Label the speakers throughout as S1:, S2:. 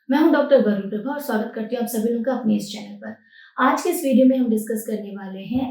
S1: मैं हूं डॉक्टर वरुण प्रभा और स्वागत करती हूँ आप सभी लोगों का अपने इस चैनल पर। आज के इस वीडियो में हम डिस्कस करने वाले हैं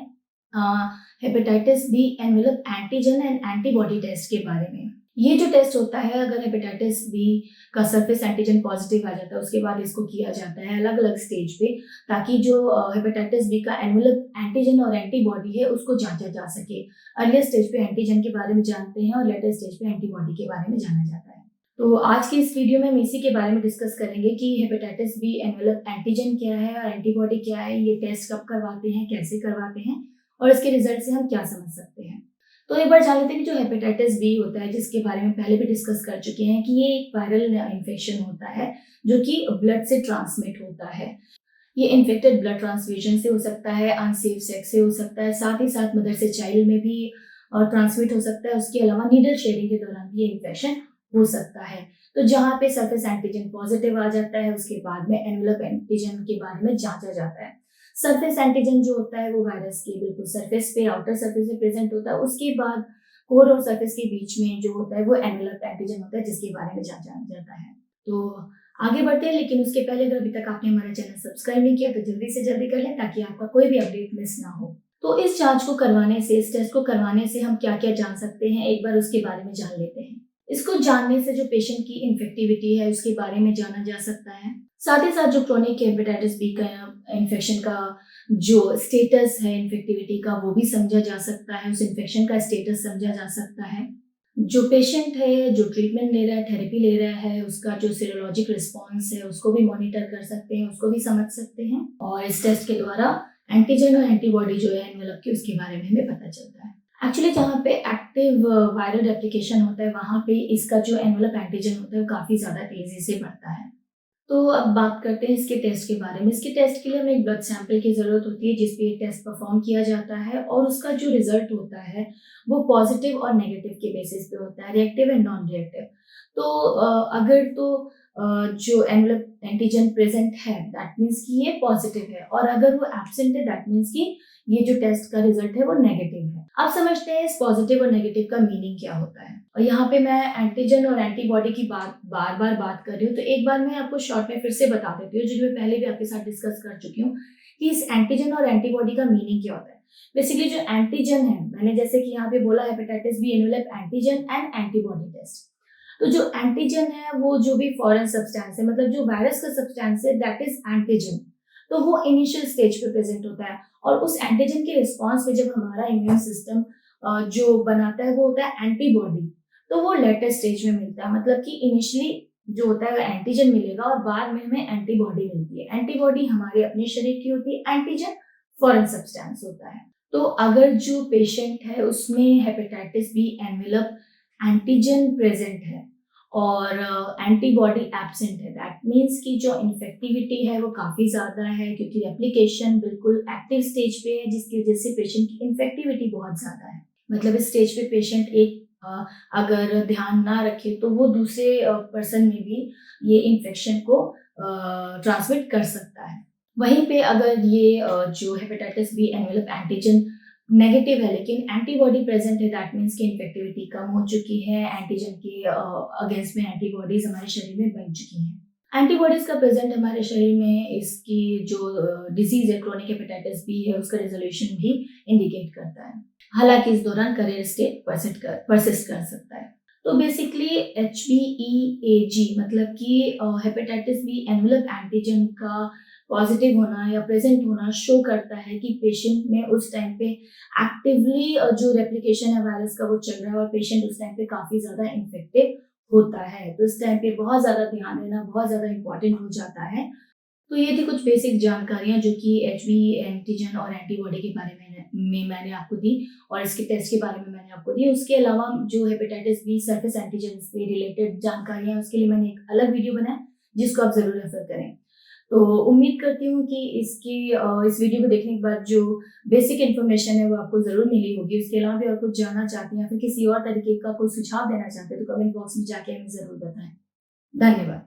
S1: hepatitis B envelope antigen and antibody test के बारे में। ये जो टेस्ट होता है, अगर हेपेटाइटिस बी का सरफेस एंटीजन पॉजिटिव आ जाता है, उसके बाद इसको किया जाता है अलग अलग स्टेज पे, ताकि जो हेपेटाइटिस बी का एनवेलप एंटीजन और एंटीबॉडी है उसको जांचा जा सके। अर्लियर स्टेज पे एंटीजन के बारे में जानते हैं और लेटर स्टेज पे एंटीबॉडी के बारे में जाना जाता है। तो आज की इस वीडियो में हम इसी के बारे में डिस्कस करेंगे कि हेपेटाइटिस बी एनवेलप एंटीजन क्या है और एंटीबॉडी क्या है, ये टेस्ट कब करवाते हैं, कैसे करवाते हैं और इसके रिजल्ट से हम क्या समझ सकते हैं। तो एक बार जान लेते हैं कि जो हेपेटाइटिस बी होता है, जिसके बारे में पहले भी डिस्कस कर चुके हैं कि ये एक वायरल इन्फेक्शन होता है जो कि ब्लड से ट्रांसमिट होता है। ये इन्फेक्टेड ब्लड ट्रांसफ्यूजन से हो सकता है, अनसेफ सेक्स से हो सकता है, साथ ही साथ मदर से चाइल्ड में भी ट्रांसमिट हो सकता है। उसके अलावा नीडल शेयरिंग के दौरान भी ये इन्फेक्शन हो सकता है। तो जहाँ पे सरफेस एंटीजन पॉजिटिव आ जाता है, उसके बाद में एनवेलप एंटीजन के बारे में जांचा जाता है। सरफेस एंटीजन जो होता है वो वायरस के बिल्कुल सरफेस पे, आउटर सरफेस पे प्रेजेंट होता है। उसके बाद कोर और सरफेस के बीच में जो होता है वो एनवेलप एंटीजन होता है, जिसके बारे में जांचा जाता है। तो आगे बढ़ते हैं, लेकिन उसके पहले अगर अभी तक आपने हमारा चैनल सब्सक्राइब नहीं किया तो जल्दी से जल्दी कर लें, ताकि आपका कोई भी अपडेट मिस ना हो। तो इस जांच को करवाने से, इस टेस्ट को करवाने से हम क्या क्या जान सकते हैं, एक बार उसके बारे में जान लेते हैं। इसको जानने से जो पेशेंट की इन्फेक्टिविटी है उसके बारे में जाना जा सकता है। साथ ही साथ जो क्रोनिक हेपेटाइटिस बी का इन्फेक्शन का जो स्टेटस है इन्फेक्टिविटी का, वो भी समझा जा सकता है। उस इन्फेक्शन का स्टेटस समझा जा सकता है। जो पेशेंट है, जो ट्रीटमेंट ले रहा है, थेरेपी ले रहा है, उसका जो सीरोलॉजिक रिस्पॉन्स है उसको भी मॉनिटर कर सकते हैं, उसको भी समझ सकते हैं। और इस टेस्ट के द्वारा एंटीजन और एंटीबॉडी जो है एनवेलप की, उसके बारे में हमें पता चलता है। एक्चुअली जहाँ पे एक्टिव वायरल रेप्लिकेशन होता है, वहाँ पे इसका जो एनवेलप एंटीजन होता है वो काफ़ी ज़्यादा तेज़ी से बढ़ता है। तो अब बात करते हैं इसके टेस्ट के बारे में। इसके टेस्ट के लिए हमें एक ब्लड सैंपल की ज़रूरत होती है, जिस पे ये टेस्ट परफॉर्म किया जाता है, और उसका जो रिजल्ट होता है वो पॉजिटिव और नेगेटिव के बेसिस पे होता है, रिएक्टिव एंड नॉन रिएक्टिव। तो अगर तो जो एनवेलप एंटीजन प्रेजेंट है दैट मीन्स कि ये पॉजिटिव है, और अगर वो एब्सेंट है दैट मीन्स कि ये जो टेस्ट का रिजल्ट है वो नेगेटिव है। अब समझते हैं इस पॉजिटिव और नेगेटिव का मीनिंग क्या होता है। और यहाँ पे मैं एंटीजन और एंटीबॉडी की बार बार बात कर रही हूँ, तो एक बार मैं आपको शॉर्ट में फिर से बता देती हूँ, जो मैं पहले भी आपके साथ डिस्कस कर चुकी हूँ, कि इस एंटीजन और एंटीबॉडी का मीनिंग क्या होता है। बेसिकली जो एंटीजन है, मैंने जैसे कि यहाँ पे बोला hepatitis B envelope antigen and antibody test. तो जो एंटीजन है वो जो भी फॉरेन सब्सटेंस है, मतलब जो वायरस का सब्सटेंस है, दैट इज एंटीजन। तो वो इनिशियल स्टेज पे प्रेजेंट होता है, और उस एंटीजन के रिस्पॉन्स पे जब हमारा इम्यून सिस्टम जो बनाता है वो होता है एंटीबॉडी। तो वो लेटर स्टेज में मिलता है, मतलब कि इनिशियली जो होता है वो एंटीजन मिलेगा और बाद में हमें एंटीबॉडी मिलती है। एंटीबॉडी हमारे अपने शरीर की होती है, एंटीजन फॉरेन सब्सटेंस होता है। तो अगर जो पेशेंट है उसमें hepatitis B envelope antigen present है और एंटीबॉडी एब्सेंट है, दैट मीन्स कि जो इन्फेक्टिविटी है वो काफ़ी ज़्यादा है, क्योंकि रेप्लिकेशन बिल्कुल एक्टिव स्टेज पे है, जिसकी वजह से पेशेंट की इन्फेक्टिविटी बहुत ज़्यादा है। मतलब इस स्टेज पे पेशेंट एक अगर ध्यान ना रखे तो वो दूसरे पर्सन में भी ये इन्फेक्शन को ट्रांसमिट कर सकता है। वहीं पे अगर ये जो hepatitis B envelope antigen negative है लेकिन एंटीबॉडी प्रेजेंट है, दैट मीन्स की इन्फेक्टिविटी कम हो चुकी है, एंटीजन के अगेंस्ट में एंटीबॉडीज हमारे शरीर में बन चुकी हैं। एंटीबॉडीज का प्रेजेंट हमारे शरीर में इसकी जो डिजीज है क्रोनिक हेपेटाइटिस बी है उसका रेजोल्यूशन भी इंडिकेट करता है। हालांकि इस दौरान करियर स्टेट परसिस्ट कर सकता है। तो बेसिकली HBeAg मतलब कि हेपेटाइटिस बी एनवेलप एंटीजन का पॉजिटिव होना या प्रेजेंट होना शो करता है कि पेशेंट में उस टाइम पे एक्टिवली जो रेप्लिकेशन है वायरस का वो चल रहा है, और पेशेंट उस टाइम पे काफ़ी ज़्यादा इन्फेक्टिव होता है। तो इस टाइम पे बहुत ज़्यादा ध्यान देना बहुत ज़्यादा इंपॉर्टेंट हो जाता है। तो ये थी कुछ बेसिक जानकारियाँ जो कि HB एंटीजन और एंटीबॉडी के बारे में मैंने आपको दी, और इसके टेस्ट के बारे में मैंने आपको दी। उसके अलावा जो हेपेटाइटिस बी सरफेस एंटीजन से रिलेटेड जानकारियाँ, उसके लिए मैंने एक अलग वीडियो बनाया जिसको आप ज़रूर रेफर करें। तो उम्मीद करती हूँ कि इस वीडियो को देखने के बाद जो बेसिक इन्फॉर्मेशन है वो आपको ज़रूर मिली होगी। उसके अलावा भी और कुछ जानना चाहते हैं या फिर किसी और तरीके का कोई सुझाव देना चाहते हैं तो कमेंट बॉक्स में जाके हमें ज़रूर बताएं। धन्यवाद।